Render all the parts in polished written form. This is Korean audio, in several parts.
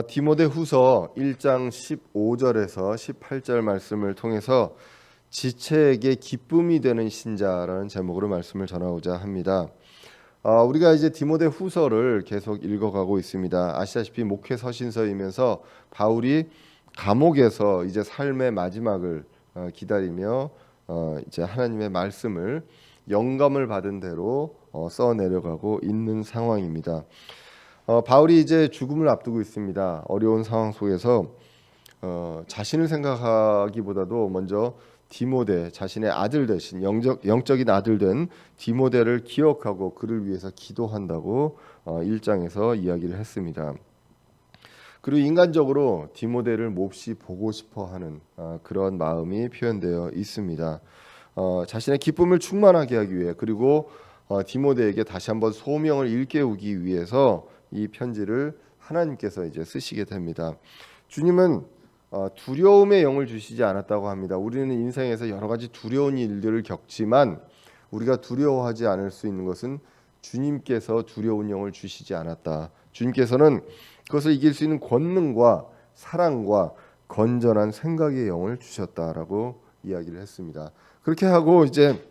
디모데후서 1장 15절에서 18절 말씀을 통해서 지체에게 기쁨이 되는 신자라는 제목으로 말씀을 전하고자 합니다. 우리가 이제 디모데후서를 계속 읽어가고 있습니다. 아시다시피 목회 서신서이면서 바울이 감옥에서 이제 삶의 마지막을 기다리며 이제 하나님의 말씀을 영감을 받은 대로 써 내려가고 있는 상황입니다. 바울이 이제 죽음을 앞두고 있습니다. 어려운 상황 속에서 자신을 생각하기보다도 먼저 디모데, 자신의 아들 대신 영적인 아들 된 디모데를 기억하고 그를 위해서 기도한다고 1장에서 이야기를 했습니다. 그리고 인간적으로 디모데를 몹시 보고 싶어하는 그런 마음이 표현되어 있습니다. 자신의 기쁨을 충만하게 하기 위해, 그리고 디모데에게 다시 한번 소명을 일깨우기 위해서 이 편지를 하나님께서 이제 쓰시게 됩니다. 주님은 두려움의 영을 주시지 않았다고 합니다. 우리는 인생에서 여러 가지 두려운 일들을 겪지만 우리가 두려워하지 않을 수 있는 것은 주님께서 두려운 영을 주시지 않았다. 주님께서는 그것을 이길 수 있는 권능과 사랑과 건전한 생각의 영을 주셨다라고 이야기를 했습니다. 그렇게 하고 이제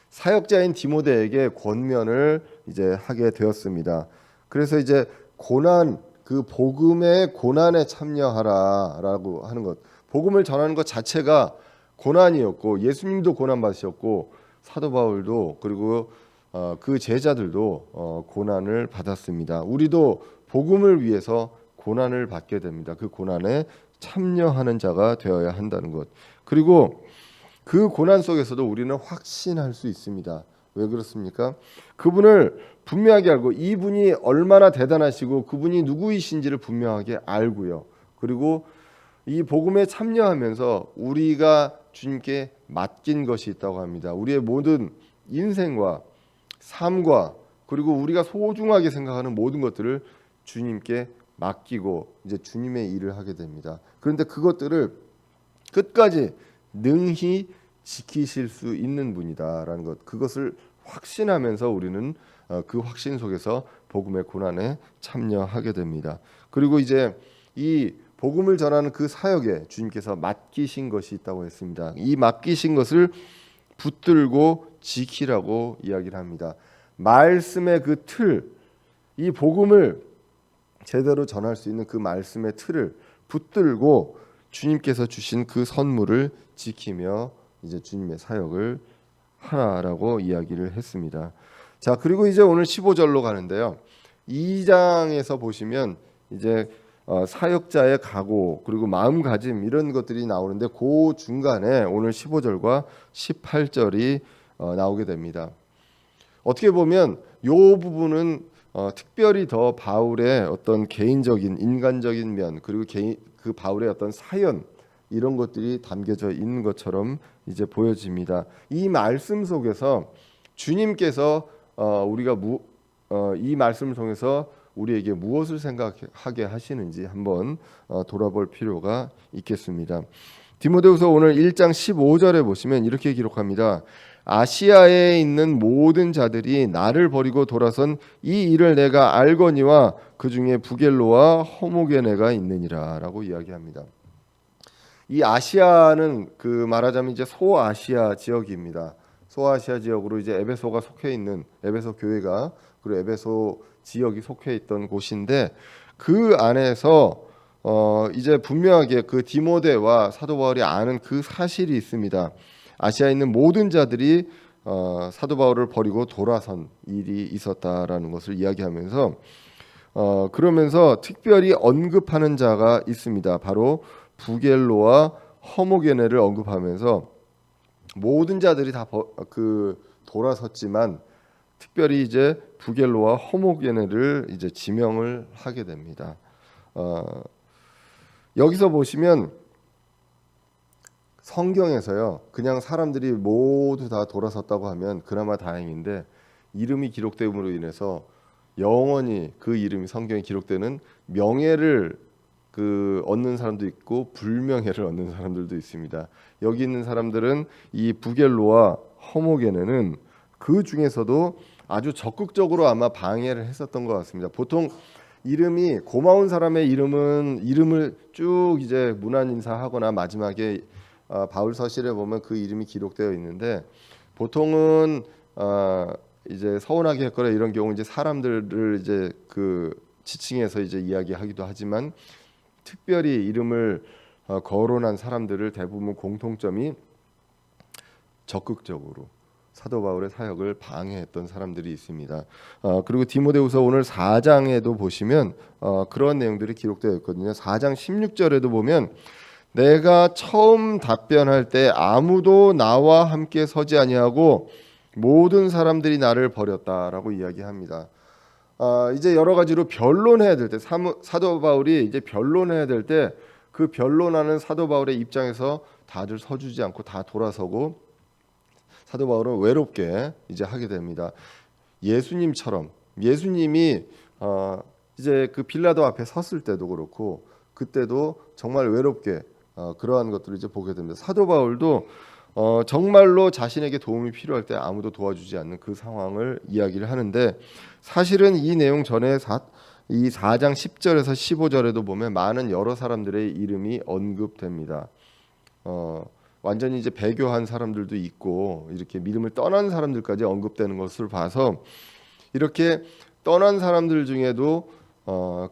사역자인 디모데에게 권면을 이제 하게 되었습니다. 그래서 이제 고난, 그 복음의 고난에 참여하라라고 하는 것, 복음을 전하는 것 자체가 고난이었고, 예수님도 고난 받으셨고, 사도 바울도, 그리고 그 제자들도 고난을 받았습니다. 우리도 복음을 위해서 고난을 받게 됩니다. 그 고난에 참여하는 자가 되어야 한다는 것. 그리고 그 고난 속에서도 우리는 확신할 수 있습니다. 왜 그렇습니까? 그분을 분명하게 알고, 이분이 얼마나 대단하시고 그분이 누구이신지를 분명하게 알고요. 그리고 이 복음에 참여하면서 우리가 주님께 맡긴 것이 있다고 합니다. 우리의 모든 인생과 삶과, 그리고 우리가 소중하게 생각하는 모든 것들을 주님께 맡기고 이제 주님의 일을 하게 됩니다. 그런데 그것들을 끝까지 능히 지키실 수 있는 분이다라는 것, 그것을 확신하면서 우리는 그 확신 속에서 복음의 고난에 참여하게 됩니다. 그리고 이제 이 복음을 전하는 그 사역에 주님께서 맡기신 것이 있다고 했습니다. 이 맡기신 것을 붙들고 지키라고 이야기를 합니다. 말씀의 그 틀, 이 복음을 제대로 전할 수 있는 그 말씀의 틀을 붙들고 주님께서 주신 그 선물을 지키며 이제 주님의 사역을 하라라고 이야기를 했습니다. 자, 그리고 이제 오늘 15절로 가는데요. 2장에서 보시면 이제 사역자의 각오, 그리고 마음가짐, 이런 것들이 나오는데 그 중간에 오늘 15절과 18절이 나오게 됩니다. 어떻게 보면 이 부분은 특별히 더 바울의 어떤 개인적인 인간적인 면, 그리고 그 바울의 어떤 사연, 이런 것들이 담겨져 있는 것처럼 이제 보여집니다. 이 말씀 속에서 주님께서 우리가 이 말씀을 통해서 우리에게 무엇을 생각하게 하시는지 한번 돌아볼 필요가 있겠습니다. 디모데후서 오늘 1장 15절에 보시면 이렇게 기록합니다. 아시아에 있는 모든 자들이 나를 버리고 돌아선 이 일을 내가 알거니와 그 중에 부겔로와 허모게네가 있느니라라고 이야기합니다. 이 아시아는 그 말하자면 이제 소아시아 지역입니다. 소아시아 지역으로 이제 에베소가 속해 있는, 에베소 교회가, 그리고 에베소 지역이 속해 있던 곳인데, 그 안에서 이제 분명하게 그 디모데와 사도 바울이 아는 그 사실이 있습니다. 아시아에 있는 모든 자들이 사도 바울을 버리고 돌아선 일이 있었다라는 것을 이야기하면서 그러면서 특별히 언급하는 자가 있습니다. 바로 부겔로와 허모게네를 언급하면서 모든 자들이 다 돌아섰지만 특별히 이제 부겔로와 허모게네를 이제 지명을 하게 됩니다. 여기서 보시면 성경에서요, 그냥 사람들이 모두 다 돌아섰다고 하면 그나마 다행인데, 이름이 기록됨으로 인해서 영원히 그 이름이 성경에 기록되는 명예를 얻는 사람도 있고 불명예를 얻는 사람들도 있습니다. 여기 있는 사람들은 이 부겔로와 허모게네는 그 중에서도 아주 적극적으로 아마 방해를 했었던 것 같습니다. 보통 이름이 고마운 사람의 이름을 쭉 이제 문안 인사하거나 마지막에 바울 서실에 보면 그 이름이 기록되어 있는데 보통은 이제 서운하게 했거나 이런 경우 이제 사람들을 이제 그 지칭해서 이제 이야기하기도 하지만 특별히 이름을 거론한 사람들을 대부분 공통점이 적극적으로 사도 바울의 사역을 방해했던 사람들이 있습니다. 그리고 디모데후서 오늘 4장에도 보시면 그런 내용들이 기록되어 있거든요. 4장 16절에도 보면 내가 처음 답변할 때 아무도 나와 함께 서지 아니하고 모든 사람들이 나를 버렸다라고 이야기합니다. 이제 여러 가지로 변론해야 될 때 사도 바울이 이제 변론해야 될 때 그 변론하는 사도 바울의 입장에서 다들 서주지 않고 다 돌아서고 사도 바울은 외롭게 이제 하게 됩니다. 예수님처럼 예수님이 이제 그 빌라도 앞에 섰을 때도 그렇고 그때도 정말 외롭게 그러한 것들을 이제 보게 됩니다. 사도 바울도 정말로 자신에게 도움이 필요할 때 아무도 도와주지 않는 그 상황을 이야기를 하는데 사실은 이 내용 전에 이 4장 10절에서 15절에도 보면 많은 여러 사람들의 이름이 언급됩니다. 완전히 이제 배교한 사람들도 있고 이렇게 믿음을 떠난 사람들까지 언급되는 것을 봐서 이렇게 떠난 사람들 중에도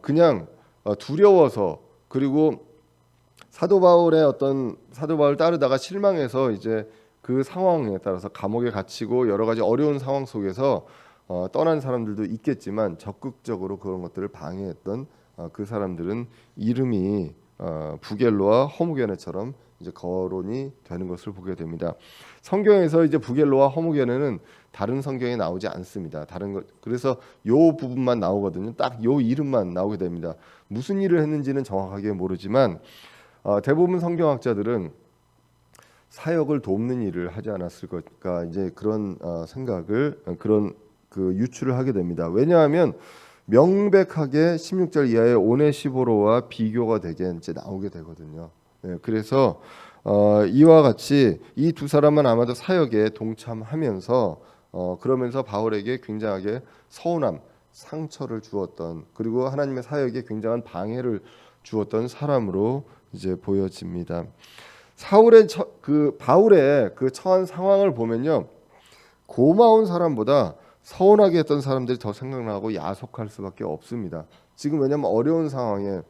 그냥 두려워서 그리고 사도 바울 따르다가 실망해서 이제 그 상황에 따라서 감옥에 갇히고 여러 가지 어려운 상황 속에서 떠난 사람들도 있겠지만 적극적으로 그런 것들을 방해했던 그 사람들은 이름이 부겔로와 허무게네처럼 이제 거론이 되는 것을 보게 됩니다. 성경에서 이제 부겔로와 허무게네는 다른 성경에 나오지 않습니다. 그래서 요 부분만 나오거든요. 딱 요 이름만 나오게 됩니다. 무슨 일을 했는지는 정확하게 모르지만 대부분 성경학자들은 사역을 돕는 일을 하지 않았을까 이제 그런 생각을 그런 그 유추를 하게 됩니다. 왜냐하면 명백하게 16절 이하의 오네시보로와 비교가 되게 이제 나오게 되거든요. 네, 그래서 이와 같이 이 두 사람은 아마도 사역에 동참하면서 그러면서 바울에게 굉장하게 서운함, 상처를 주었던 그리고 하나님의 사역에 굉장한 방해를 주었던 사람으로 이제 보여집니다. 바울의 그 처한 상황을 보면요, 고마운 사람보다 서운하게 했던 사람들이 더 생각나고 야속할 수밖에 없습니다. 지금 왜냐하면 어려운 상황에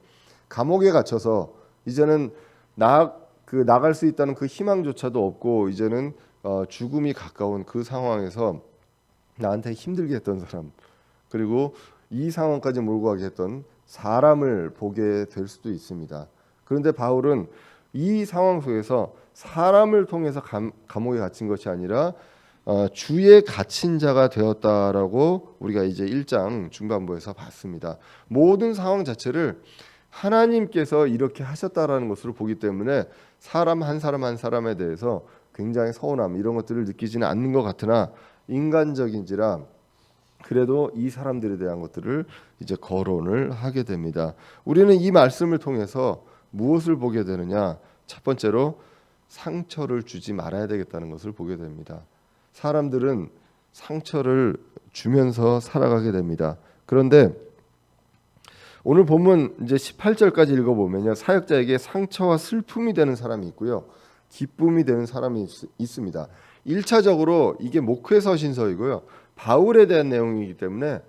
감옥에 갇혀서 이제는 나갈 수 있다는 그 희망조차도 없고 이제는 죽음이 가까운 그 상황에서 나한테 힘들게 했던 사람 그리고 이 상황까지 몰고 가게 했던 사람을 보게 될 수도 있습니다. 그런데 바울은 이 상황 속에서 사람을 통해서 감옥에 갇힌 것이 아니라 주의 갇힌 자가 되었다라고 우리가 이제 1장 중반부에서 봤습니다. 모든 상황 자체를 하나님께서 이렇게 하셨다라는 것으로 보기 때문에 사람 한 사람에 대해서 굉장히 서운함 이런 것들을 느끼지는 않는 것 같으나 인간적인지라 그래도 이 사람들에 대한 것들을 이제 거론을 하게 됩니다. 우리는 이 말씀을 통해서 무엇을 보게 되느냐? 첫 번째로 상처를 주지 말아야 되겠다는 것을 보게 됩니다. 사람들은 상처를 주면서 살아가게 됩니다. 그런데 오늘 본문 이제 18절까지 읽어보면요, 사역자에게 상처와 슬픔이 되는 사람이 있고요, 기쁨이 되는 사람이 있습니다. 1차적으로 이게 목회서신서이고요, 바울에 대한 내용이기 때문에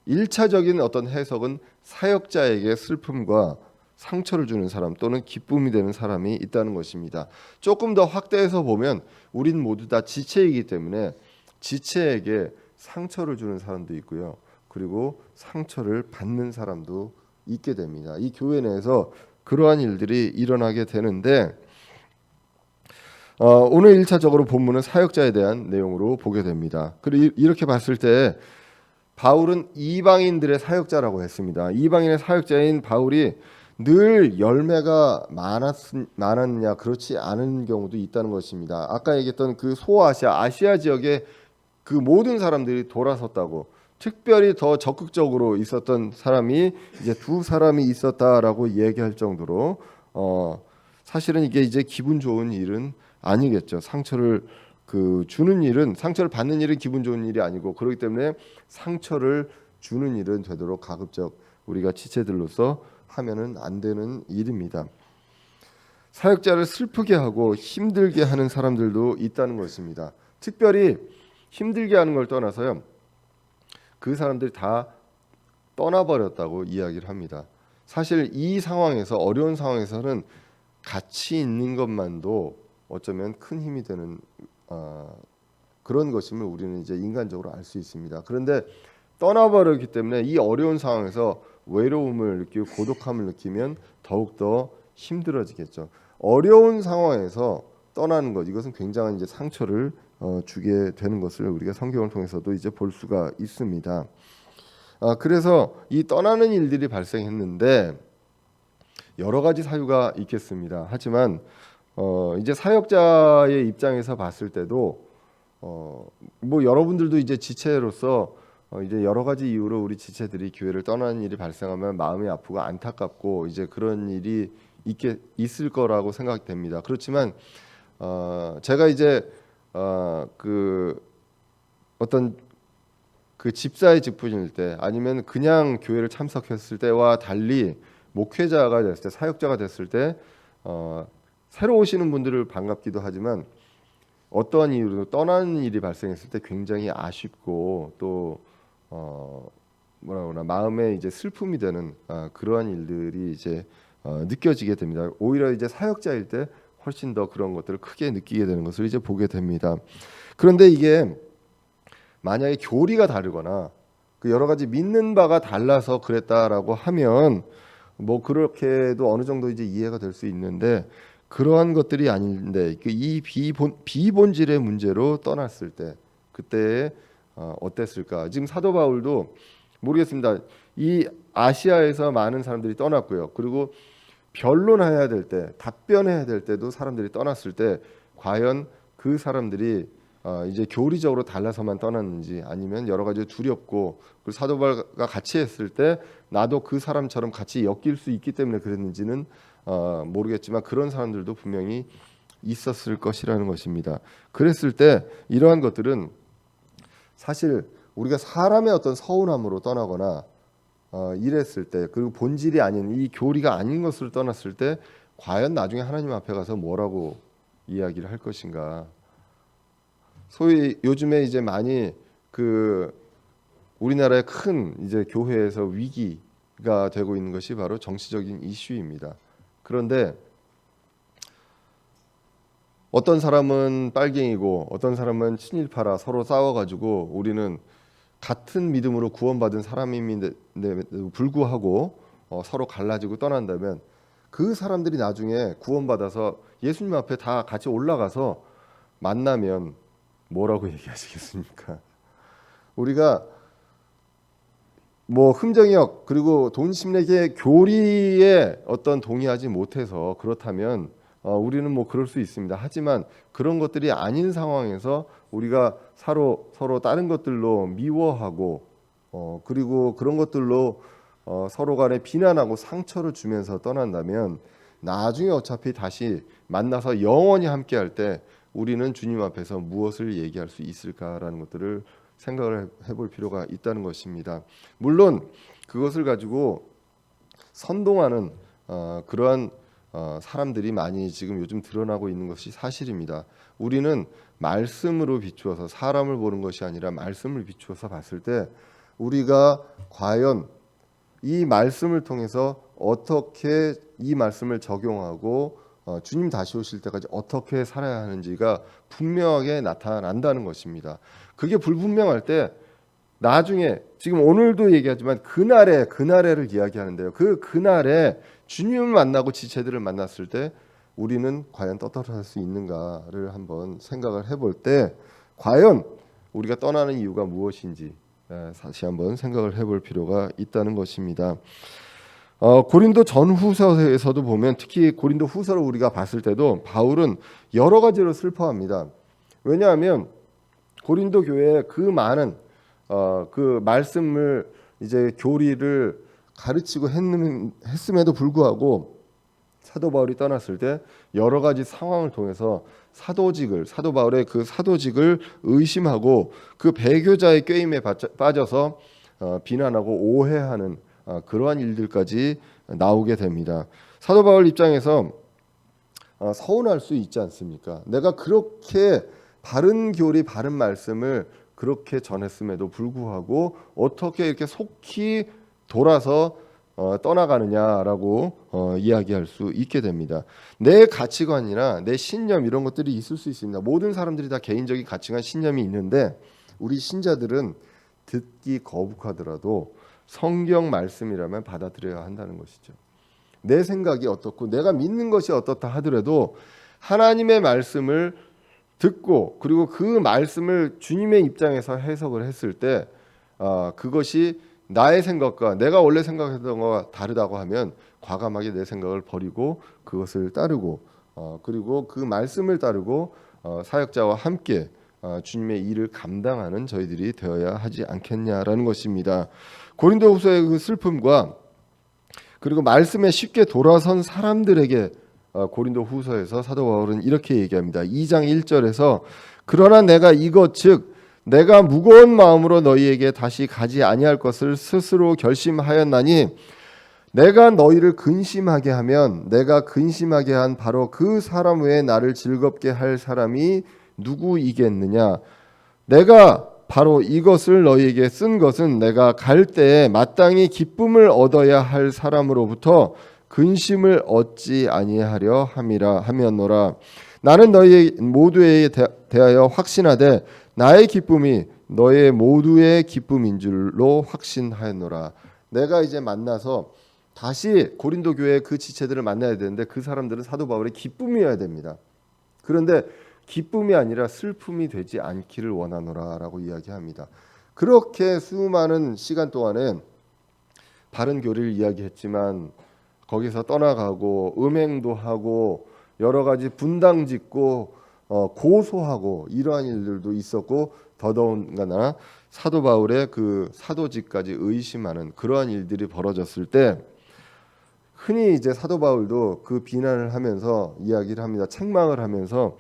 1차적인 어떤 해석은 사역자에게 슬픔과 상처를 주는 사람 또는 기쁨이 되는 사람이 있다는 것입니다. 조금 더 확대해서 보면 우린 모두 다 지체이기 때문에 지체에게 상처를 주는 사람도 있고요, 그리고 상처를 받는 사람도 있게 됩니다. 이 교회 내에서 그러한 일들이 일어나게 되는데 오늘 1차적으로 본문은 사역자에 대한 내용으로 보게 됩니다. 그리고 이렇게 봤을 때 바울은 이방인들의 사역자라고 했습니다. 이방인의 사역자인 바울이 늘 열매가 많았느냐 그렇지 않은 경우도 있다는 것입니다. 아까 얘기했던 그 아시아 지역의 그 모든 사람들이 돌아섰다고, 특별히 더 적극적으로 있었던 사람이 이제 두 사람이 있었다라고 얘기할 정도로 사실은 이게 이제 기분 좋은 일은 아니겠죠. 상처를 상처를 받는 일은 기분 좋은 일이 아니고, 그렇기 때문에 상처를 주는 일은 되도록 가급적 우리가 지체들로서 하면은 안 되는 일입니다. 사역자를 슬프게 하고 힘들게 하는 사람들도 있다는 것입니다. 특별히 힘들게 하는 걸 떠나서요, 그 사람들이 다 떠나버렸다고 이야기를 합니다. 사실 이 상황에서, 어려운 상황에서는 같이 있는 것만도 어쩌면 큰 힘이 되는 그런 것임을 우리는 이제 인간적으로 알 수 있습니다. 그런데 떠나버렸기 때문에 이 어려운 상황에서 외로움을 느끼고 고독함을 느끼면 더욱더 힘들어지겠죠. 어려운 상황에서 떠나는 것, 이것은 굉장한 이제 상처를 주게 되는 것을 우리가 성경을 통해서도 이제 볼 수가 있습니다. 그래서 이 떠나는 일들이 발생했는데 여러 가지 사유가 있겠습니다. 하지만 이제 사역자의 입장에서 봤을 때도 뭐 여러분들도 이제 지체로서 이제 여러 가지 이유로 우리 지체들이 교회를 떠나는 일이 발생하면 마음이 아프고 안타깝고 이제 그런 일이 있을 거라고 생각됩니다. 그렇지만 제가 이제 그 어떤 그 집사의 직분일 때 아니면 그냥 교회를 참석했을 때와 달리 목회자가 됐을 때, 사역자가 됐을 때 새로 오시는 분들을 반갑기도 하지만 어떠한 이유로 떠나는 일이 발생했을 때 굉장히 아쉽고 또 뭐라 그러나 마음에 이제 슬픔이 되는 그러한 일들이 이제 느껴지게 됩니다. 오히려 이제 사역자일 때 훨씬 더 그런 것들을 크게 느끼게 되는 것을 이제 보게 됩니다. 그런데 이게 만약에 교리가 다르거나 그 여러 가지 믿는 바가 달라서 그랬다라고 하면 뭐 그렇게도 어느 정도 이제 이해가 될 수 있는데 그러한 것들이 아닌데 이 비본질의 문제로 떠났을 때 그때 어땠을까? 지금 사도 바울도 모르겠습니다. 이 아시아에서 많은 사람들이 떠났고요. 그리고 변론해야 될 때, 답변해야 될 때도 사람들이 떠났을 때 과연 그 사람들이 이제 교리적으로 달라서만 떠났는지 아니면 여러 가지 두렵고 그리고 사도 바울과 같이 했을 때 나도 그 사람처럼 같이 엮일 수 있기 때문에 그랬는지는 모르겠지만 그런 사람들도 분명히 있었을 것이라는 것입니다. 그랬을 때 이러한 것들은 사실 우리가 사람의 어떤 서운함으로 떠나거나 이랬을 때 그리고 본질이 아닌 이 교리가 아닌 것으로 떠났을 때 과연 나중에 하나님 앞에 가서 뭐라고 이야기를 할 것인가. 소위 요즘에 이제 많이 그 우리나라의 큰 이제 교회에서 위기가 되고 있는 것이 바로 정치적인 이슈입니다. 그런데 어떤 사람은 빨갱이고 어떤 사람은 친일파라 서로 싸워가지고 우리는 같은 믿음으로 구원받은 사람임에도 불구하고 서로 갈라지고 떠난다면 그 사람들이 나중에 구원받아서 예수님 앞에 다 같이 올라가서 만나면 뭐라고 얘기하시겠습니까? 우리가 뭐 흥정역 그리고 돈심내계 교리에 어떤 동의하지 못해서 그렇다면 우리는 뭐 그럴 수 있습니다. 하지만 그런 것들이 아닌 상황에서 우리가 서로 다른 것들로 미워하고 그리고 그런 것들로 서로 간에 비난하고 상처를 주면서 떠난다면 나중에 어차피 다시 만나서 영원히 함께할 때 우리는 주님 앞에서 무엇을 얘기할 수 있을까라는 것들을 생각을 해볼 필요가 있다는 것입니다. 물론 그것을 가지고 선동하는 그러한 사람들이 많이 지금 요즘 드러나고 있는 것이 사실입니다. 우리는 말씀으로 비추어서 사람을 보는 것이 아니라 말씀을 비추어서 봤을 때 우리가 과연 이 말씀을 통해서 어떻게 이 말씀을 적용하고 주님 다시 오실 때까지 어떻게 살아야 하는지가 분명하게 나타난다는 것입니다. 그게 불분명할 때 나중에 지금 오늘도 얘기하지만 그날에를 이야기하는데요. 그날에 주님을 만나고 지체들을 만났을 때 우리는 과연 떳떳할 수 있는가를 한번 생각을 해볼 때 과연 우리가 떠나는 이유가 무엇인지 다시 한번 생각을 해볼 필요가 있다는 것입니다. 고린도 전후서에서도 보면 특히 고린도 후서를 우리가 봤을 때도 바울은 여러 가지로 슬퍼합니다. 왜냐하면 고린도 교회에 그 많은 그 말씀을 이제 교리를 가르치고 했음에도 불구하고 사도 바울이 떠났을 때 여러 가지 상황을 통해서 사도 바울의 그 사도직을 의심하고 그 배교자의 꾀임에 빠져서 비난하고 오해하는 그러한 일들까지 나오게 됩니다. 사도 바울 입장에서 서운할 수 있지 않습니까? 내가 그렇게 바른 교리, 바른 말씀을 그렇게 전했음에도 불구하고 어떻게 이렇게 속히 돌아서 떠나가느냐라고 이야기할 수 있게 됩니다. 내 가치관이나 내 신념 이런 것들이 있을 수 있습니다. 모든 사람들이 다 개인적인 가치관, 신념이 있는데 우리 신자들은 듣기 거북하더라도 성경 말씀이라면 받아들여야 한다는 것이죠. 내 생각이 어떻고 내가 믿는 것이 어떻다 하더라도 하나님의 말씀을 듣고 그리고 그 말씀을 주님의 입장에서 해석을 했을 때 그것이 나의 생각과 내가 원래 생각했던 것과 다르다고 하면 과감하게 내 생각을 버리고 그것을 따르고 그리고 그 말씀을 따르고 사역자와 함께 주님의 일을 감당하는 저희들이 되어야 하지 않겠냐라는 것입니다. 고린도후서의 그 슬픔과 그리고 말씀에 쉽게 돌아선 사람들에게 고린도후서에서 사도 바울은 이렇게 얘기합니다. 2장 1절에서 그러나 내가 이것 즉 내가 무거운 마음으로 너희에게 다시 가지 아니할 것을 스스로 결심하였나니 내가 너희를 근심하게 하면 내가 근심하게 한 바로 그 사람 외에 나를 즐겁게 할 사람이 누구이겠느냐. 내가 바로 이것을 너희에게 쓴 것은 내가 갈 때에 마땅히 기쁨을 얻어야 할 사람으로부터 근심을 얻지 아니하려 함이라 하였노라. 나는 너희 모두에 대하여 확신하되 나의 기쁨이 너희 모두의 기쁨인 줄로 확신하였노라. 내가 이제 만나서 다시 고린도 교회 그 지체들을 만나야 되는데 그 사람들은 사도 바울의 기쁨이어야 됩니다. 그런데 기쁨이 아니라 슬픔이 되지 않기를 원하노라라고 이야기합니다. 그렇게 수많은 시간 동안에 바른 교리를 이야기했지만 거기서 떠나가고 음행도 하고 여러 가지 분당 짓고 고소하고 이러한 일들도 있었고 더더군다나 사도 바울의 그 사도직까지 의심하는 그러한 일들이 벌어졌을 때 흔히 이제 사도 바울도 그 비난을 하면서 이야기를 합니다. 책망을 하면서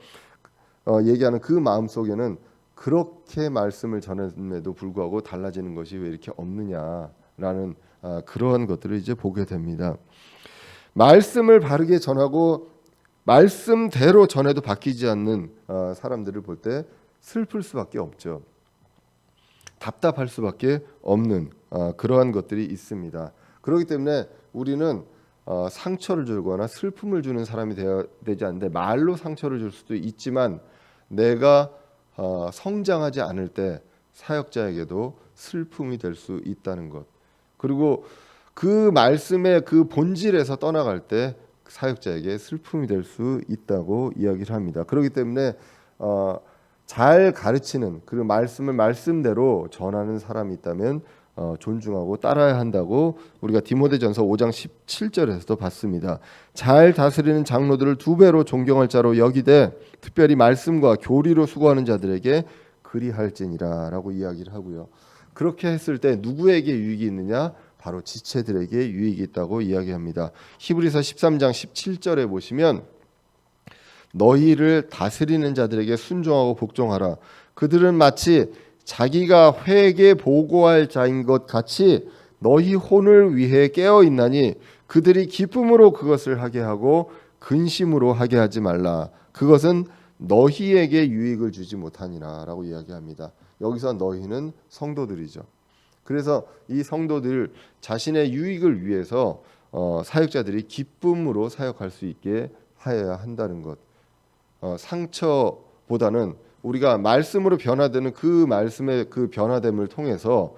얘기하는 그 마음 속에는 그렇게 말씀을 전했음에도 불구하고 달라지는 것이 왜 이렇게 없느냐라는 그러한 것들을 이제 보게 됩니다. 말씀을 바르게 전하고 말씀대로 전해도 바뀌지 않는 사람들을 볼 때 슬플 수밖에 없죠. 답답할 수밖에 없는 그러한 것들이 있습니다. 그렇기 때문에 우리는 상처를 주거나 슬픔을 주는 사람이 되어야 되지 않는데 말로 상처를 줄 수도 있지만 내가 성장하지 않을 때 사역자에게도 슬픔이 될 수 있다는 것. 그리고 그 말씀의 그 본질에서 떠나갈 때 사역자에게 슬픔이 될 수 있다고 이야기를 합니다. 그렇기 때문에 잘 가르치는 그 말씀을 말씀대로 전하는 사람이 있다면 존중하고 따라야 한다고 우리가 디모데전서 5장 17절에서도 봤습니다. 잘 다스리는 장로들을 두 배로 존경할 자로 여기되 특별히 말씀과 교리로 수고하는 자들에게 그리할지니라라고 이야기를 하고요. 그렇게 했을 때 누구에게 유익이 있느냐? 바로 지체들에게 유익이 있다고 이야기합니다. 히브리서 13장 17절에 보시면 너희를 다스리는 자들에게 순종하고 복종하라. 그들은 마치 자기가 회개 보고할 자인 것 같이 너희 혼을 위해 깨어 있나니 그들이 기쁨으로 그것을 하게 하고 근심으로 하게 하지 말라. 그것은 너희에게 유익을 주지 못하니라라고 이야기합니다. 여기서 너희는 성도들이죠. 그래서 이 성도들 자신의 유익을 위해서 사역자들이 기쁨으로 사역할 수 있게 하여야 한다는 것. 상처보다는 우리가 말씀으로 변화되는 그 말씀의 그 변화됨을 통해서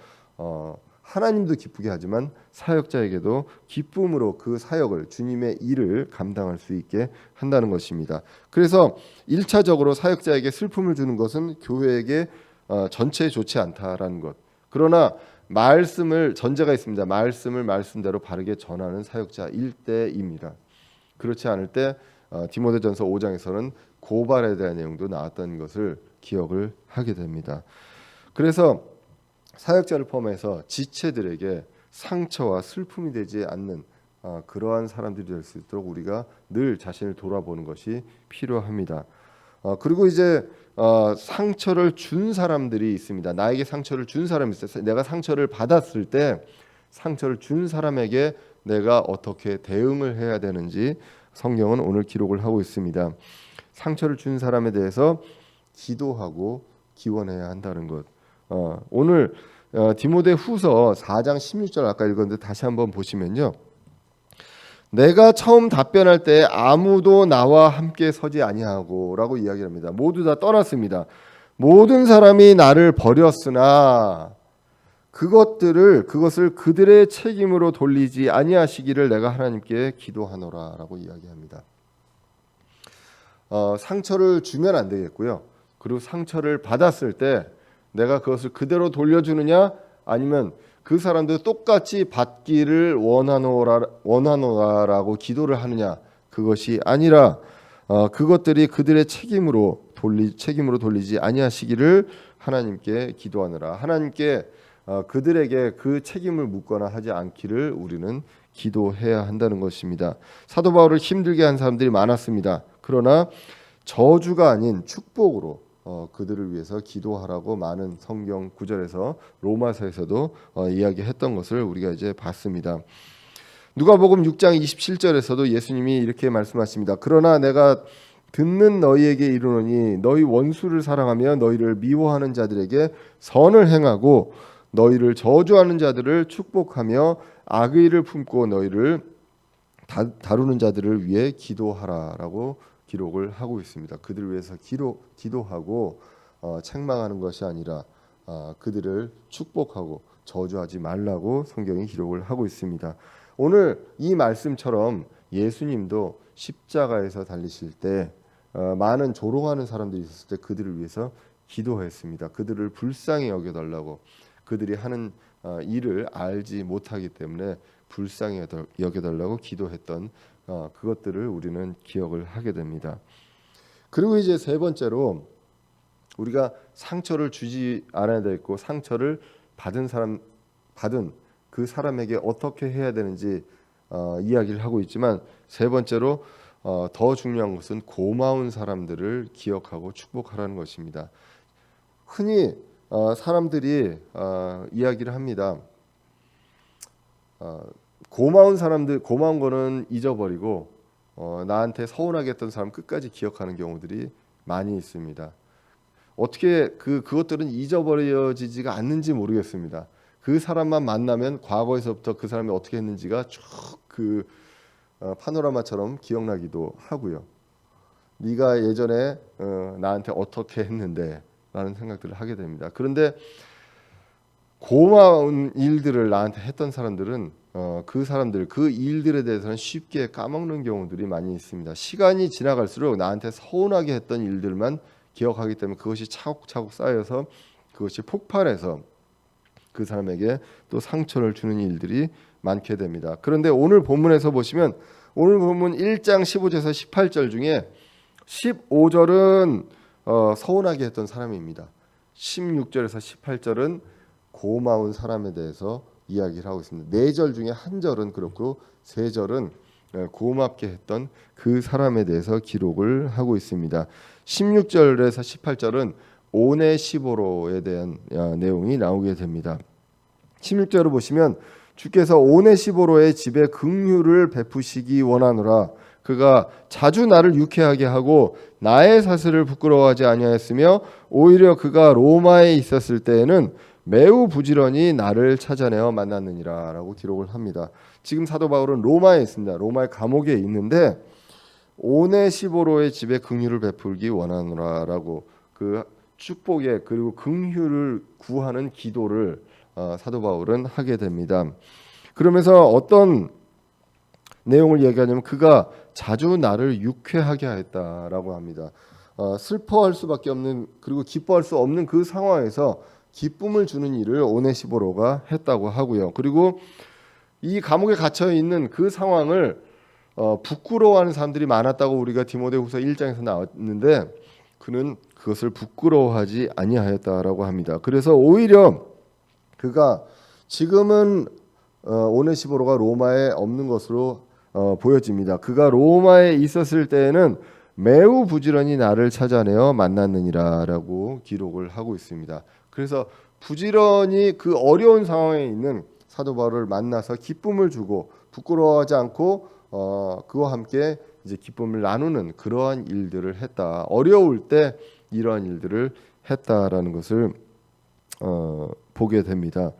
하나님도 기쁘게 하지만 사역자에게도 기쁨으로 그 사역을 주님의 일을 감당할 수 있게 한다는 것입니다. 그래서 1차적으로 사역자에게 슬픔을 주는 것은 교회에게 전체에 좋지 않다라는 것. 그러나 말씀을 전제가 있습니다. 말씀을 말씀대로 바르게 전하는 사역자일 때입니다. 그렇지 않을 때 디모데전서 5장에서는 고발에 대한 내용도 나왔던 것을 기억을 하게 됩니다. 그래서 사역자를 포함해서 지체들에게 상처와 슬픔이 되지 않는 그러한 사람들이 될 수 있도록 우리가 늘 자신을 돌아보는 것이 필요합니다. 그리고 이제 상처를 준 사람들이 있습니다. 나에게 상처를 준 사람이 있어요. 내가 상처를 받았을 때 상처를 준 사람에게 내가 어떻게 대응을 해야 되는지 성경은 오늘 기록을 하고 있습니다. 상처를 준 사람에 대해서 기도하고 기원해야 한다는 것. 오늘 디모데후서 4장 16절 아까 읽었는데 다시 한번 보시면요. 내가 처음 답변할 때 아무도 나와 함께 서지 아니하고라고 이야기합니다. 모두 다 떠났습니다. 모든 사람이 나를 버렸으나 그것을 그들의 책임으로 돌리지 아니하시기를 내가 하나님께 기도하노라라고 이야기합니다. 상처를 주면 안 되겠고요. 그리고 상처를 받았을 때 내가 그것을 그대로 돌려주느냐 아니면 그 사람들 똑같이 받기를 원하노라라고 기도를 하느냐 그것이 아니라 그것들이 그들의 책임으로 돌리지 아니하시기를 하나님께 기도하느라 하나님께 그들에게 그 책임을 묻거나 하지 않기를 우리는 기도해야 한다는 것입니다. 사도 바울을 힘들게 한 사람들이 많았습니다. 그러나 저주가 아닌 축복으로 그들을 위해서 기도하라고 많은 성경 구절에서 로마서에서도 이야기했던 것을 우리가 이제 봤습니다. 누가복음 6장 27절에서도 예수님이 이렇게 말씀하십니다. 그러나 내가 듣는 너희에게 이르노니 너희 원수를 사랑하며 너희를 미워하는 자들에게 선을 행하고 너희를 저주하는 자들을 축복하며 악의를 품고 너희를 다루는 자들을 위해 기도하라라고 기록을 하고 있습니다. 그들을 위해서 기도하고 책망하는 것이 아니라 그들을 축복하고 저주하지 말라고 성경이 기록을 하고 있습니다. 오늘 이 말씀처럼 예수님도 십자가에서 달리실 때 많은 조롱하는 사람들이 있었을 때 그들을 위해서 기도했습니다. 그들을 불쌍히 여겨달라고 그들이 하는 일을 알지 못하기 때문에 불쌍히 여겨달라고 기도했던 그것들을 우리는 기억을 하게 됩니다. 그리고 이제 세 번째로 우리가 상처를 주지 않아야 되고 상처를 받은 그 사람에게 어떻게 해야 되는지 이야기를 하고 있지만 세 번째로 더 중요한 것은 고마운 사람들을 기억하고 축복하라는 것입니다. 흔히 사람들이 이야기를 합니다. 고마운 거는 잊어버리고 나한테 서운하게 했던 사람 끝까지 기억하는 경우들이 많이 있습니다. 어떻게 그것들은 잊어버려지지가 않는지 모르겠습니다. 그 사람만 만나면 과거에서부터 그 사람이 어떻게 했는지가 쭉 파노라마처럼 기억나기도 하고요. 네가 예전에 나한테 어떻게 했는데 라는 생각들을 하게 됩니다. 그런데 고마운 일들을 나한테 했던 사람들은 그 일들에 대해서는 쉽게 까먹는 경우들이 많이 있습니다. 시간이 지나갈수록 나한테 서운하게 했던 일들만 기억하기 때문에 그것이 차곡차곡 쌓여서 그것이 폭발해서 그 사람에게 또 상처를 주는 일들이 많게 됩니다. 그런데 오늘 본문에서 보시면 오늘 본문 1장 15절에서 18절 중에 15절은 서운하게 했던 사람입니다. 16절에서 18절은 고마운 사람에 대해서 이야기를 하고 있습니다. 4절 중에 한 절은 그렇고 3절은 고맙게 했던 그 사람에 대해서 기록을 하고 있습니다. 16절에서 18절은 오네시보로에 대한 내용이 나오게 됩니다. 16절을 보시면 주께서 오네시보로의 집에 긍휼을 베푸시기 원하노라. 그가 자주 나를 유쾌하게 하고 나의 사슬을 부끄러워하지 아니하였으며 오히려 그가 로마에 있었을 때에는 매우 부지런히 나를 찾아내어 만났느니라 라고 기록을 합니다. 지금 사도 바울은 로마에 있습니다. 로마의 감옥에 있는데 오네시보로의 집에 긍휼을 베풀기 원하노라 라고 그 축복에 그리고 긍휼을 구하는 기도를 사도 바울은 하게 됩니다. 그러면서 어떤 내용을 얘기하냐면 그가 자주 나를 유쾌하게 하였다라고 합니다. 슬퍼할 수밖에 없는 그리고 기뻐할 수 없는 그 상황에서 기쁨을 주는 일을 오네시보로가 했다고 하고요. 그리고 이 감옥에 갇혀 있는 그 상황을 부끄러워하는 사람들이 많았다고 우리가 디모데후서 1장에서 나왔는데 그는 그것을 부끄러워하지 아니하였다라고 합니다. 그래서 오히려 그가 지금은 오네시보로가 로마에 없는 것으로 보여집니다. 그가 로마에 있었을 때에는 매우 부지런히 나를 찾아내어 만났느니라라고 기록을 하고 있습니다. 그래서 부지런히 그 어려운 상황에 있는 사도 바울을 만나서 기쁨을 주고 부끄러워하지 않고 그와 함께 이제 기쁨을 나누는 그러한 일들을 했다. 어려울 때 이러한 일들을 했다라는 것을 보게 됩니다.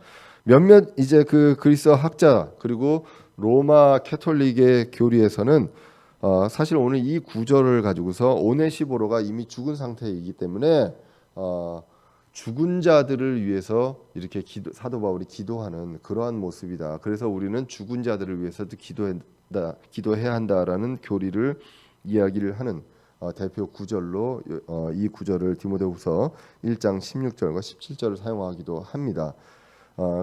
몇몇 이제 그 그리스 학자 그리고 로마 캐톨릭의 교리에서는 사실 오늘 이 구절을 가지고서 오네시보로가 이미 죽은 상태이기 때문에 죽은 자들을 위해서 이렇게 사도 바울이 기도하는 그러한 모습이다. 그래서 우리는 죽은 자들을 위해서도 기도해야 한다라는 교리를 이야기를 하는 대표 구절로 이 구절을 디모데후서 1장 16절과 17절을 사용하기도 합니다.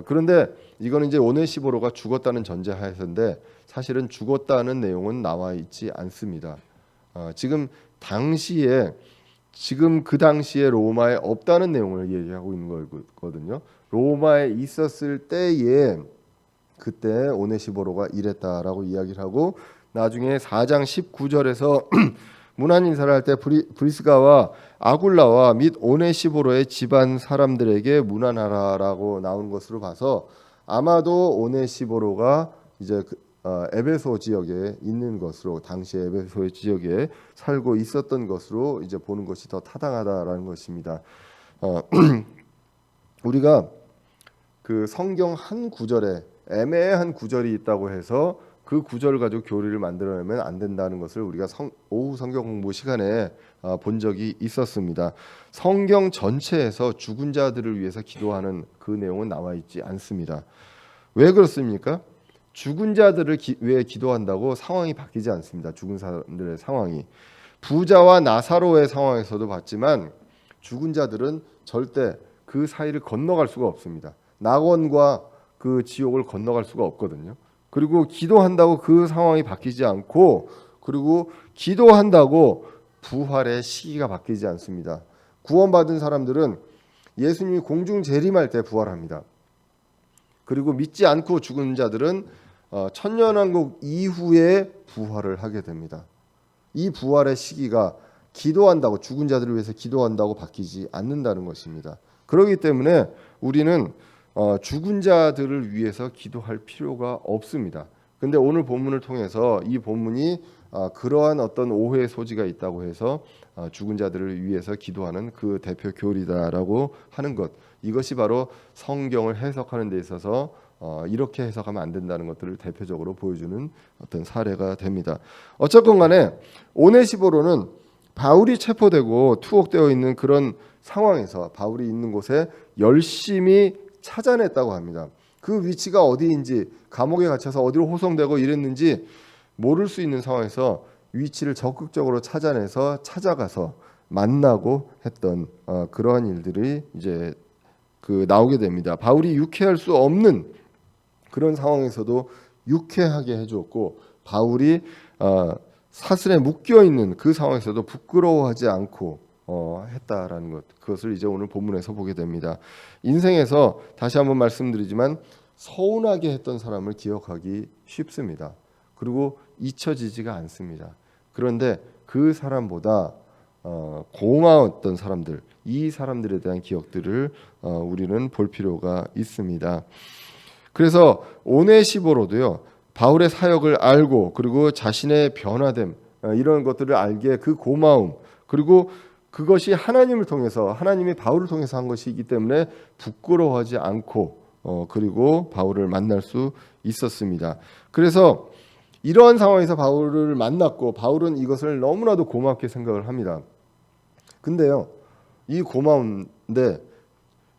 그런데 이거는 이제 오네시보로가 죽었다는 전제하에서인데 사실은 죽었다는 내용은 나와 있지 않습니다. 지금 그 당시에 로마에 없다는 내용을 얘기하고 있는 거거든요. 로마에 있었을 때에 그때 오네시보로가 이랬다라고 이야기를 하고 나중에 4장 19절에서 문안 인사를 할 때 브리스가와 아굴라와 및 오네시보로의 집안 사람들에게 문안하라라고 나온 것으로 봐서 아마도 오네시보로가 이제 에베소 지역에 있는 것으로 당시 에베소 지역에 살고 있었던 것으로 이제 보는 것이 더 타당하다라는 것입니다. 우리가 그 성경 한 구절에 애매한 구절이 있다고 해서 그 구절을 가지고 교리를 만들어내면 안 된다는 것을 우리가 오후 성경 공부 시간에 본 적이 있었습니다. 성경 전체에서 죽은 자들을 위해서 기도하는 그 내용은 나와 있지 않습니다. 왜 그렇습니까? 죽은 자들을 위해 기도한다고 상황이 바뀌지 않습니다. 죽은 사람들의 상황이 부자와 나사로의 상황에서도 봤지만 죽은 자들은 절대 그 사이를 건너갈 수가 없습니다. 낙원과 그 지옥을 건너갈 수가 없거든요. 그리고 기도한다고 그 상황이 바뀌지 않고 그리고 기도한다고 부활의 시기가 바뀌지 않습니다. 구원받은 사람들은 예수님이 공중 재림할 때 부활합니다. 그리고 믿지 않고 죽은 자들은 천년왕국 이후에 부활을 하게 됩니다. 이 부활의 시기가 기도한다고 죽은 자들을 위해서 기도한다고 바뀌지 않는다는 것입니다. 그렇기 때문에 우리는 죽은 자들을 위해서 기도할 필요가 없습니다. 근데 오늘 본문을 통해서 이 본문이 그러한 어떤 오해의 소지가 있다고 해서 죽은 자들을 위해서 기도하는 그 대표 교리다라고 하는 것, 이것이 바로 성경을 해석하는 데 있어서 이렇게 해석하면 안 된다는 것들을 대표적으로 보여주는 어떤 사례가 됩니다. 어쨌건 간에 오네시보로는 바울이 체포되고 투옥되어 있는 그런 상황에서 바울이 있는 곳에 열심히 찾아냈다고 합니다. 그 위치가 어디인지, 감옥에 갇혀서 어디로 호송되고 이랬는지 모를 수 있는 상황에서 위치를 적극적으로 찾아내서 찾아가서 만나고 했던 그러한 일들이 이제 나오게 됩니다. 바울이 유쾌할 수 없는 그런 상황에서도 유쾌하게 해주었고, 바울이 사슬에 묶여 있는 그 상황에서도 부끄러워하지 않고 했다라는 것, 그것을 이제 오늘 본문에서 보게 됩니다. 인생에서 다시 한번 말씀드리지만 서운하게 했던 사람을 기억하기 쉽습니다. 그리고 잊혀지지가 않습니다. 그런데 그 사람보다 고마웠던 사람들, 이 사람들에 대한 기억들을 우리는 볼 필요가 있습니다. 그래서 오네시보로도요, 바울의 사역을 알고 그리고 자신의 변화됨, 이런 것들을 알기에 그 고마움, 그리고 그것이 하나님을 통해서, 하나님이 바울을 통해서 한 것이기 때문에 부끄러워하지 않고 그리고 바울을 만날 수 있었습니다. 그래서 이러한 상황에서 바울을 만났고 바울은 이것을 너무나도 고맙게 생각을 합니다. 근데요, 이 고마운데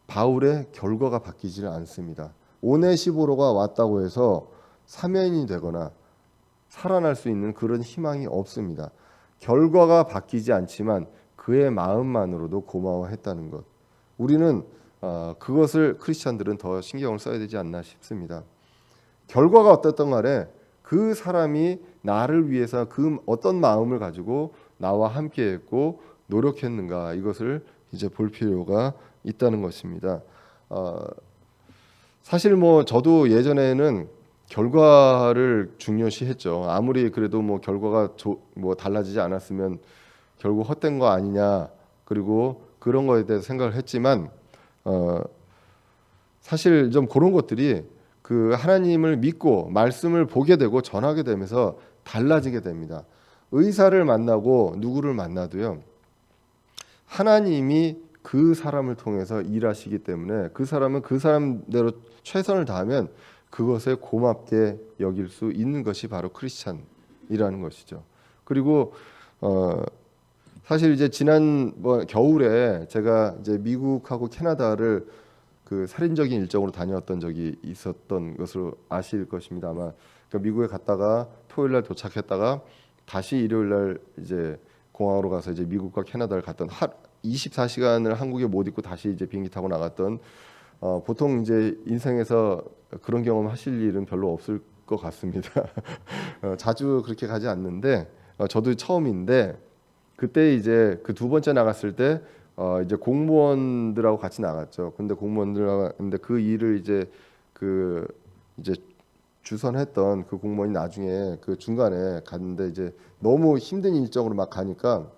바울의 결과가 바뀌지는 않습니다. 오네시보로가 왔다고 해서 사면이 되거나 살아날 수 있는 그런 희망이 없습니다. 결과가 바뀌지 않지만 그의 마음만으로도 고마워했다는 것, 우리는 그것을 크리스찬들은 더 신경을 써야 되지 않나 싶습니다. 결과가 어떻든 간에 그 사람이 나를 위해서 그 어떤 마음을 가지고 나와 함께했고 노력했는가, 이것을 이제 볼 필요가 있다는 것입니다. 사실 저도 예전에는 결과를 중요시했죠. 아무리 그래도 결과가 달라지지 않았으면 결국 헛된 거 아니냐, 그리고 그런 거에 대해서 생각을 했지만 사실 좀 그런 것들이 그 하나님을 믿고 말씀을 보게 되고 전하게 되면서 달라지게 됩니다. 의사를 만나고 누구를 만나도요, 하나님이 그 사람을 통해서 일하시기 때문에 그 사람은 그 사람대로 최선을 다하면 그것에 고맙게 여길 수 있는 것이 바로 크리스찬이라는 것이죠. 그리고 사실 이제 지난 겨울에 제가 이제 미국하고 캐나다를 그 살인적인 일정으로 다녀왔던 적이 있었던 것으로 아실 것입니다. 아마 그러니까 미국에 갔다가 토요일 날 도착했다가 다시 일요일 날 이제 공항으로 가서 이제 미국과 캐나다를 갔던 24시간을 한국에 못 있고 다시 이제 비행기 타고 나갔던 보통 이제 인생에서 그런 경험 하실 일은 별로 없을 것 같습니다. 자주 그렇게 가지 않는데 저도 처음인데 그때 이제 그 두 번째 나갔을 때 이제 공무원들하고 같이 나갔죠. 근데 공무원들하고 근데 그 일을 이제 주선했던 그 공무원이 나중에 그 중간에 갔는데 이제 너무 힘든 일정으로 막 가니까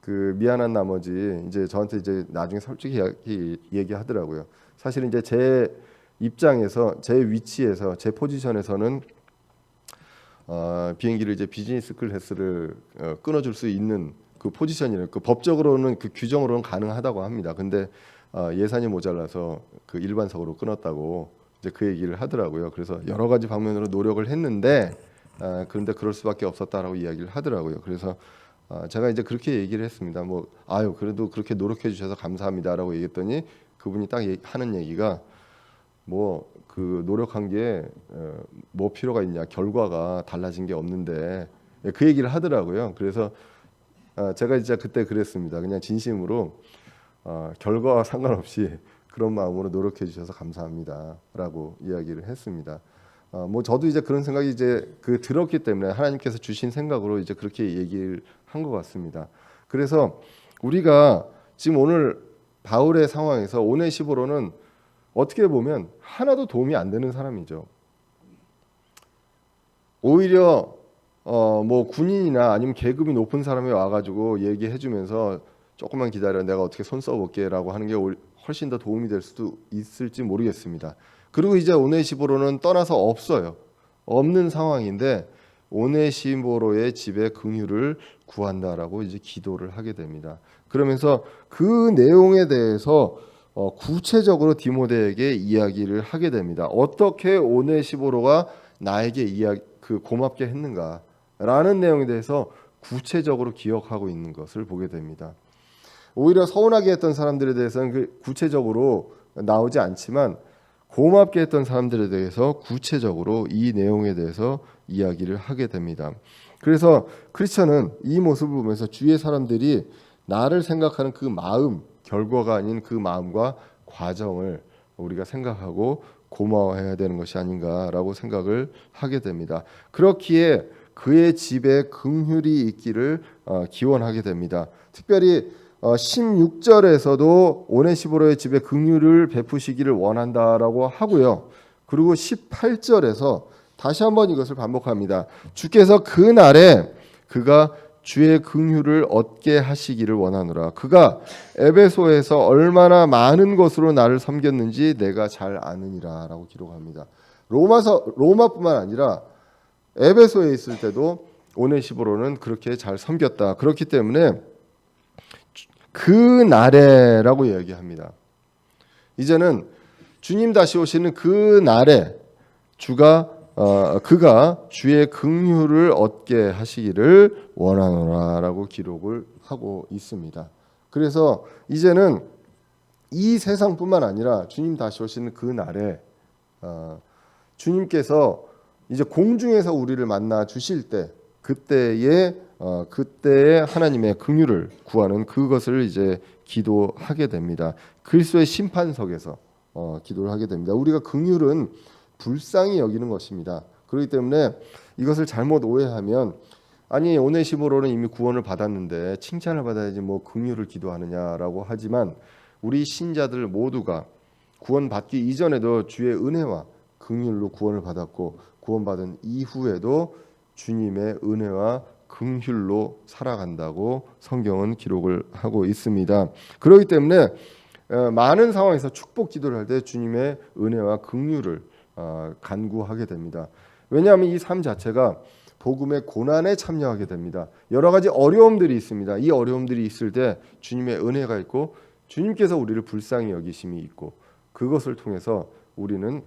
그 미안한 나머지 이제 저한테 이제 나중에 솔직히 얘기하더라고요. 사실은 이제 제 입장에서 제 위치에서 제 포지션에서는 비행기를 이제 비즈니스 클래스를 끊어줄 수 있는 그 포지션이에요. 그 법적으로는 그 규정으로는 가능하다고 합니다. 근데 예산이 모자라서 그 일반석으로 끊었다고 이제 그 얘기를 하더라고요. 그래서 여러 가지 방면으로 노력을 했는데 그런데 그럴 수밖에 없었다라고 이야기를 하더라고요. 그래서 제가 이제 그렇게 얘기를 했습니다. 뭐 아유 그래도 그렇게 노력해 주셔서 감사합니다라고 얘기했더니 그분이 딱 하는 얘기가 뭐 그 노력한 게 뭐 필요가 있냐, 결과가 달라진 게 없는데 그 얘기를 하더라고요. 그래서 제가 진짜 그때 그랬습니다. 그냥 진심으로 결과와 상관없이 그런 마음으로 노력해 주셔서 감사합니다라고 이야기를 했습니다. 뭐 저도 이제 그런 생각이 이제 그 들었기 때문에 하나님께서 주신 생각으로 이제 그렇게 얘기를 한 것 같습니다. 그래서 우리가 지금 오늘 바울의 상황에서 오네시보로는 어떻게 보면 하나도 도움이 안 되는 사람이죠. 오히려 뭐 군인이나 아니면 계급이 높은 사람이 와가지고 얘기해주면서 조금만 기다려, 내가 어떻게 손 써볼게라고 하는 게 훨씬 더 도움이 될 수도 있을지 모르겠습니다. 그리고 이제 오네시보로는 떠나서 없는 상황인데 오네시보로의 집에 긍휼을 구한다라고 이제 기도를 하게 됩니다. 그러면서 그 내용에 대해서 구체적으로 디모데에게 이야기를 하게 됩니다. 어떻게 오네시보로가 나에게 고맙게 했는가라는 내용에 대해서 구체적으로 기억하고 있는 것을 보게 됩니다. 오히려 서운하게 했던 사람들에 대해서는 구체적으로 나오지 않지만 고맙게 했던 사람들에 대해서 구체적으로 이 내용에 대해서 이야기를 하게 됩니다. 그래서 크리스천은 이 모습을 보면서 주위의 사람들이 나를 생각하는 그 마음, 결과가 아닌 그 마음과 과정을 우리가 생각하고 고마워해야 되는 것이 아닌가라고 생각을 하게 됩니다. 그렇기에 그의 집에 긍휼이 있기를 기원하게 됩니다. 특별히 16절에서도 오네시보로의 집에 긍휼을 베푸시기를 원한다라고 하고요. 그리고 18절에서 다시 한번 이것을 반복합니다. 주께서 그 날에 그가 주의 긍휼을 얻게 하시기를 원하노라. 그가 에베소에서 얼마나 많은 것으로 나를 섬겼는지 내가 잘 아느니라라고 기록합니다. 로마뿐만 아니라 에베소에 있을 때도 오네시보로는 그렇게 잘 섬겼다. 그렇기 때문에 그 날에라고 이야기합니다. 이제는 주님 다시 오시는 그 날에 그가 주의 긍휼을 얻게 하시기를 원하노라라고 기록을 하고 있습니다. 그래서 이제는 이 세상뿐만 아니라 주님 다시 오시는 그 날에 주님께서 이제 공중에서 우리를 만나 주실 때 그때에 하나님의 긍휼을 구하는 그것을 이제 기도하게 됩니다. 그리스도의 심판석에서 기도를 하게 됩니다. 우리가 긍휼은 불쌍히 여기는 것입니다. 그렇기 때문에 이것을 잘못 오해하면 아니 오네시모로는 이미 구원을 받았는데 칭찬을 받아야지 뭐 긍휼을 기도하느냐라고 하지만 우리 신자들 모두가 구원받기 이전에도 주의 은혜와 긍휼로 구원을 받았고 구원받은 이후에도 주님의 은혜와 긍휼로 살아간다고 성경은 기록을 하고 있습니다. 그렇기 때문에 많은 상황에서 축복 기도를 할 때 주님의 은혜와 긍휼을 간구하게 됩니다. 왜냐하면 이 삶 자체가 복음의 고난에 참여하게 됩니다. 여러 가지 어려움들이 있습니다. 이 어려움들이 있을 때 주님의 은혜가 있고 주님께서 우리를 불쌍히 여기심이 있고 그것을 통해서 우리는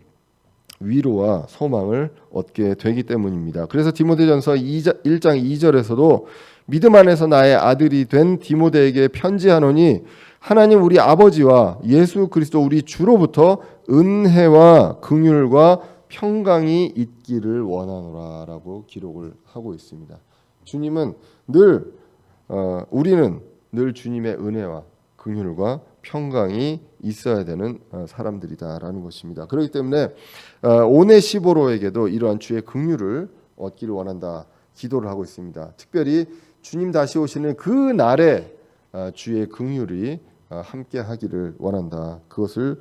위로와 소망을 얻게 되기 때문입니다. 그래서 디모데전서 1장 2절에서도 믿음 안에서 나의 아들이 된 디모데에게 편지하노니 하나님 우리 아버지와 예수 그리스도 우리 주로부터 은혜와 긍휼과 평강이 있기를 원하노라라고 기록을 하고 있습니다. 주님은 우리는 늘 주님의 은혜와 긍휼과 평강이 있어야 되는 사람들이다라는 것입니다. 그렇기 때문에 오네시보로에게도 이러한 주의 긍휼을 얻기를 원한다 기도를 하고 있습니다. 특별히 주님 다시 오시는 그 날에 주의 긍휼이 함께 하기를 원한다. 그것을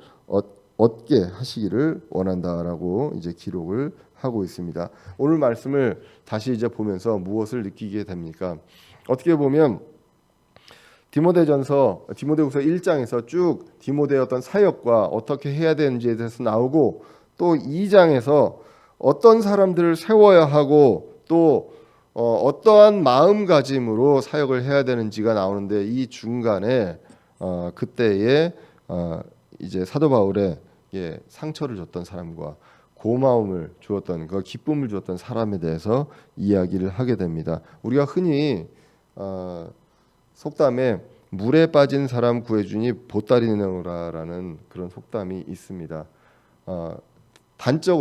얻게 하시기를 원한다라고 이제 기록을 하고 있습니다. 오늘 말씀을 다시 이제 보면서 무엇을 느끼게 됩니까? 어떻게 보면 디모데후서 1장에서 쭉 디모데의 어떤 사역과 어떻게 해야 되는지에 대해서 나오고 또 2장에서 어떤 사람들을 세워야 하고 또 어떠한 마음가짐으로 사역을 해야 되는지가 나오는데 이 중간에 그때에 이제 사도 바울의 상처를 줬던 사람과 고마움을 주었던 그 기쁨을 주었던 사람에 대해서 이야기를 하게 됩니다. 우리가 흔히 속담에 물에 빠진 사람 구해주니 보따리 내놓으라라는 그런 속담이 있습니다.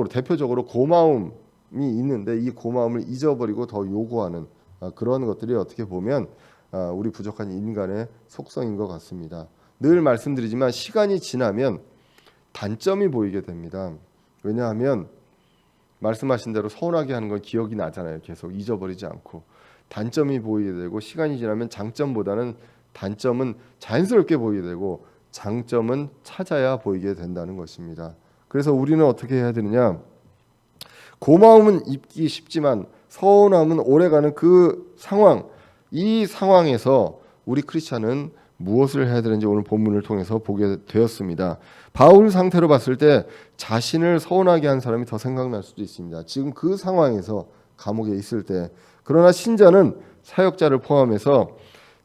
대표적으로 고마움이 있는데 이 고마움을 잊어버리고 더 요구하는 그런 것들이 어떻게 보면 우리 부족한 인간의 속성인 것 같습니다. 늘 말씀드리지만 시간이 지나면 단점이 보이게 됩니다. 왜냐하면 말씀하신 대로 서운하게 하는 건 기억이 나잖아요. 계속 잊어버리지 않고 단점이 보이게 되고 시간이 지나면 장점보다는 단점은 자연스럽게 보이게 되고 장점은 찾아야 보이게 된다는 것입니다. 그래서 우리는 어떻게 해야 되느냐? 고마움은 잊기 쉽지만 서운함은 오래가는 그 상황, 이 상황에서 우리 크리스찬은 무엇을 해야 되는지 오늘 본문을 통해서 보게 되었습니다. 바울 상태로 봤을 때 자신을 서운하게 한 사람이 더 생각날 수도 있습니다. 지금 그 상황에서 감옥에 있을 때. 그러나 신자는 사역자를 포함해서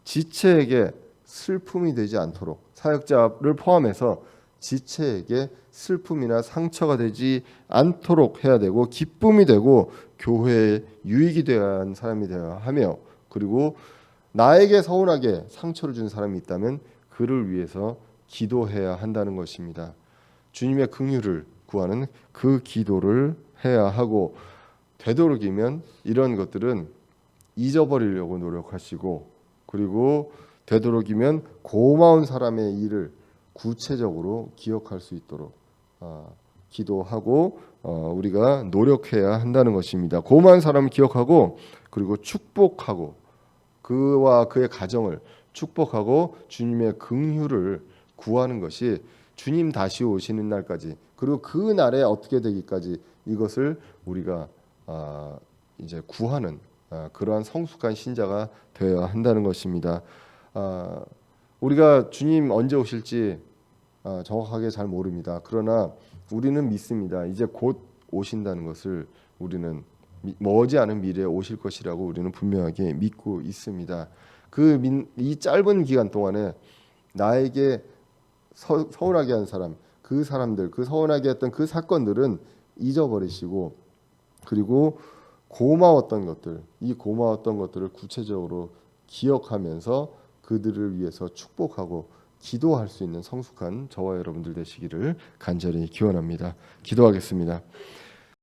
지체에게 슬픔이 되지 않도록 사역자를 포함해서 지체에게 슬픔이나 상처가 되지 않도록 해야 되고 기쁨이 되고 교회에 유익이 되어야 하는 사람이 되어야 하며 그리고 나에게 서운하게 상처를 준 사람이 있다면 그를 위해서 기도해야 한다는 것입니다. 주님의 긍휼을 구하는 그 기도를 해야 하고 되도록이면 이런 것들은 잊어버리려고 노력하시고 그리고 되도록이면 고마운 사람의 일을 구체적으로 기억할 수 있도록 기도하고 우리가 노력해야 한다는 것입니다. 고마운 사람을 기억하고 그리고 축복하고 그와 그의 가정을 축복하고 주님의 긍휼을 구하는 것이 주님 다시 오시는 날까지 그리고 그 날에 어떻게 되기까지 이것을 우리가 이제 구하는 그러한 성숙한 신자가 되어야 한다는 것입니다. 우리가 주님 언제 오실지 정확하게 잘 모릅니다. 그러나 우리는 믿습니다. 이제 곧 오신다는 것을 우리는 머지않은 미래에 오실 것이라고 우리는 분명하게 믿고 있습니다. 이 짧은 기간 동안에 나에게 서운하게 한 사람, 그 사람들, 그 서운하게 했던 그 사건들은 잊어버리시고 그리고 고마웠던 것들, 이 고마웠던 것들을 구체적으로 기억하면서 그들을 위해서 축복하고 기도할 수 있는 성숙한 저와 여러분들 되시기를 간절히 기원합니다. 기도하겠습니다.